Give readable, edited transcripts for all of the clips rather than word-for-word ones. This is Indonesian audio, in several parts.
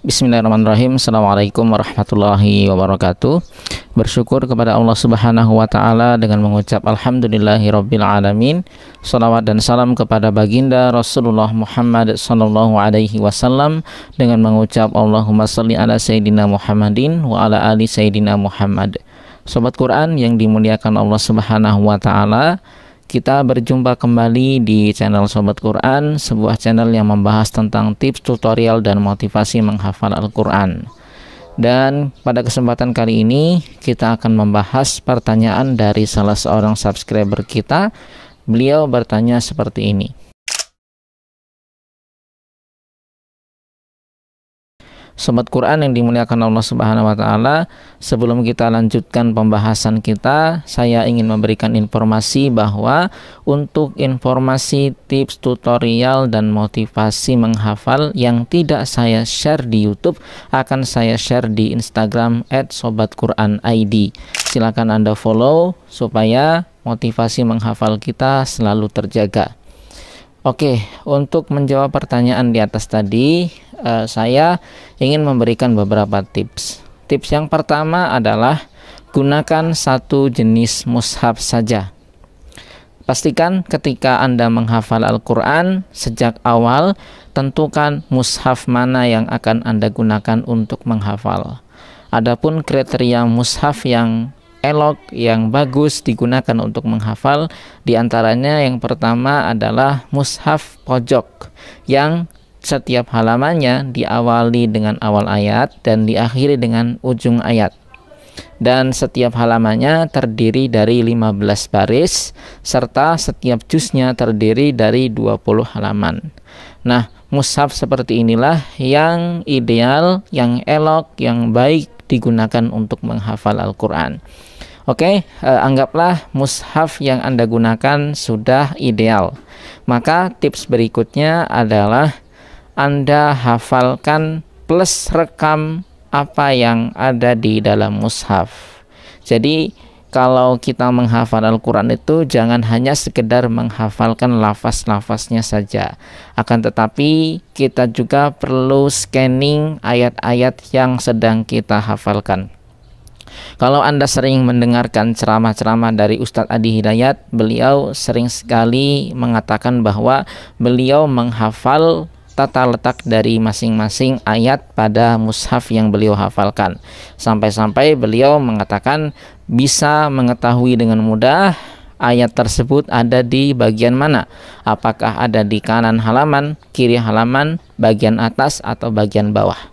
Bismillahirrahmanirrahim. Assalamualaikum warahmatullahi wabarakatuh. Bersyukur kepada Allah Subhanahu wa ta'ala dengan mengucap alhamdulillahirabbil alamin. Salawat dan salam kepada baginda Rasulullah Muhammad sallallahu alaihi wasallam dengan mengucap Allahumma shalli ala sayyidina Muhammadin wa ala ali sayyidina Muhammad. Sobat Quran yang dimuliakan Allah Subhanahu wa ta'ala, kita berjumpa kembali di channel Sobat Quran, sebuah channel yang membahas tentang tips, tutorial, dan motivasi menghafal Al-Quran. Dan pada kesempatan kali ini kita akan membahas pertanyaan dari salah seorang subscriber kita. Beliau bertanya seperti ini. Sobat Quran yang dimuliakan Allah Subhanahu wa ta'ala, sebelum kita lanjutkan pembahasan kita, saya ingin memberikan informasi bahwa untuk informasi, tips, tutorial, dan motivasi menghafal yang tidak saya share di YouTube akan saya share di Instagram @sobatquran_id. Silakan Anda follow supaya motivasi menghafal kita selalu terjaga. Oke, untuk menjawab pertanyaan di atas tadi, saya ingin memberikan beberapa tips. Tips yang pertama adalah gunakan satu jenis mushaf saja. Pastikan ketika Anda menghafal Al-Quran sejak awal, tentukan mushaf mana yang akan Anda gunakan untuk menghafal. Adapun kriteria mushaf yang elok, yang bagus digunakan untuk menghafal, diantaranya yang pertama adalah mushaf pojok yang setiap halamannya diawali dengan awal ayat dan diakhiri dengan ujung ayat, dan setiap halamannya terdiri dari 15 baris serta setiap juznya terdiri dari 20 halaman. Nah, mushaf seperti inilah yang ideal, yang elok, yang baik digunakan untuk menghafal Al-Quran. Oke, anggaplah mushaf yang Anda gunakan sudah ideal. Maka tips berikutnya adalah Anda hafalkan plus rekam apa yang ada di dalam mushaf. Jadi kalau kita menghafal Al-Quran itu jangan hanya sekedar menghafalkan lafaz-lafaznya saja, akan tetapi kita juga perlu scanning ayat-ayat yang sedang kita hafalkan. Kalau Anda sering mendengarkan ceramah-ceramah dari Ustadz Adi Hidayat, beliau sering sekali mengatakan bahwa beliau menghafal tata letak dari masing-masing ayat pada mushaf yang beliau hafalkan. Sampai-sampai beliau mengatakan bisa mengetahui dengan mudah ayat tersebut ada di bagian mana. Apakah ada di kanan halaman, kiri halaman, bagian atas, atau bagian bawah.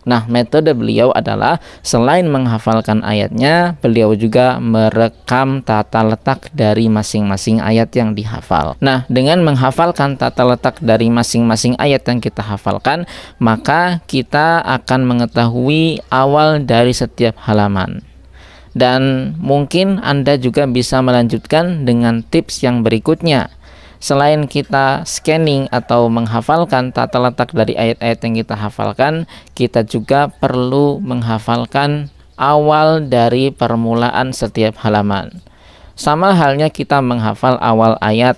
Nah, metode beliau adalah selain menghafalkan ayatnya, beliau juga merekam tata letak dari masing-masing ayat yang dihafal. Nah, dengan menghafalkan tata letak dari masing-masing ayat yang kita hafalkan, maka kita akan mengetahui awal dari setiap halaman. Dan mungkin Anda juga bisa melanjutkan dengan tips yang berikutnya. Selain kita scanning atau menghafalkan tata letak dari ayat-ayat yang kita hafalkan, kita juga perlu menghafalkan awal dari permulaan setiap halaman. Sama halnya kita menghafal awal ayat.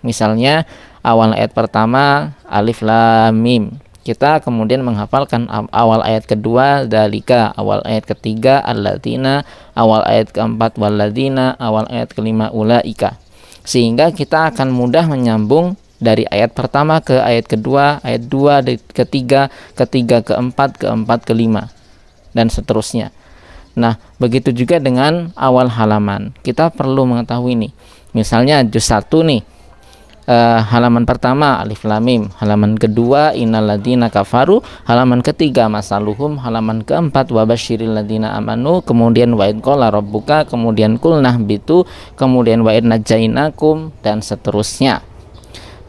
Misalnya awal ayat pertama alif lam mim. Kita kemudian menghafalkan awal ayat kedua dalika, awal ayat ketiga alladzina, awal ayat keempat walladzina, awal ayat kelima ulaika. Sehingga kita akan mudah menyambung dari ayat pertama ke ayat kedua, ayat dua ke tiga, ketiga ke empat, keempat ke lima, dan seterusnya. Nah, begitu juga dengan awal halaman. Kita perlu mengetahui nih. Misalnya juz 1 nih, halaman pertama alif lam mim, halaman kedua innal ladzina kafaru, halaman ketiga masaluhum, halaman keempat wabasyiril ladzina amanu, kemudian wa id qala rabbuka, kemudian qulnah bitu, kemudian wa id najainakum, dan seterusnya.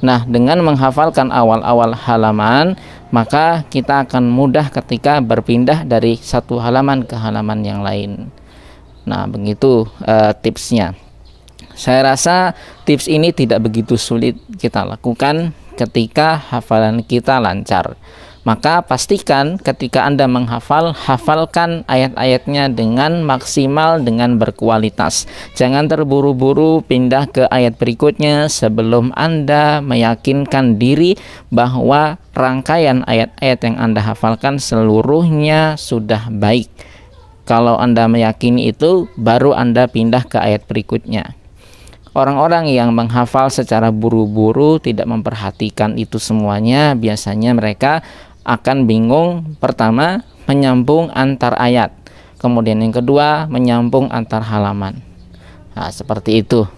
Nah, dengan menghafalkan awal-awal halaman, maka kita akan mudah ketika berpindah dari satu halaman ke halaman yang lain. Nah, begitu tipsnya. Saya rasa tips ini tidak begitu sulit kita lakukan ketika hafalan kita lancar. Maka pastikan ketika Anda menghafal, hafalkan ayat-ayatnya dengan maksimal, dengan berkualitas. Jangan terburu-buru pindah ke ayat berikutnya sebelum Anda meyakinkan diri bahwa rangkaian ayat-ayat yang Anda hafalkan seluruhnya sudah baik. Kalau Anda meyakini itu, baru Anda pindah ke ayat berikutnya. Orang-orang yang menghafal secara buru-buru, tidak memperhatikan itu semuanya, biasanya mereka akan bingung. Pertama, menyambung antar ayat. Kemudian yang kedua, menyambung antar halaman. Nah, seperti itu.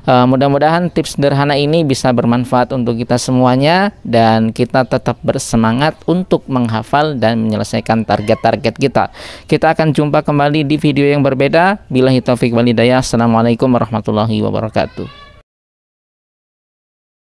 Mudah-mudahan tips sederhana ini bisa bermanfaat untuk kita semuanya, dan kita tetap bersemangat untuk menghafal dan menyelesaikan target-target kita. Kita akan jumpa kembali di video yang berbeda. Billahi taufik wal hidayah. Assalamualaikum warahmatullahi wabarakatuh.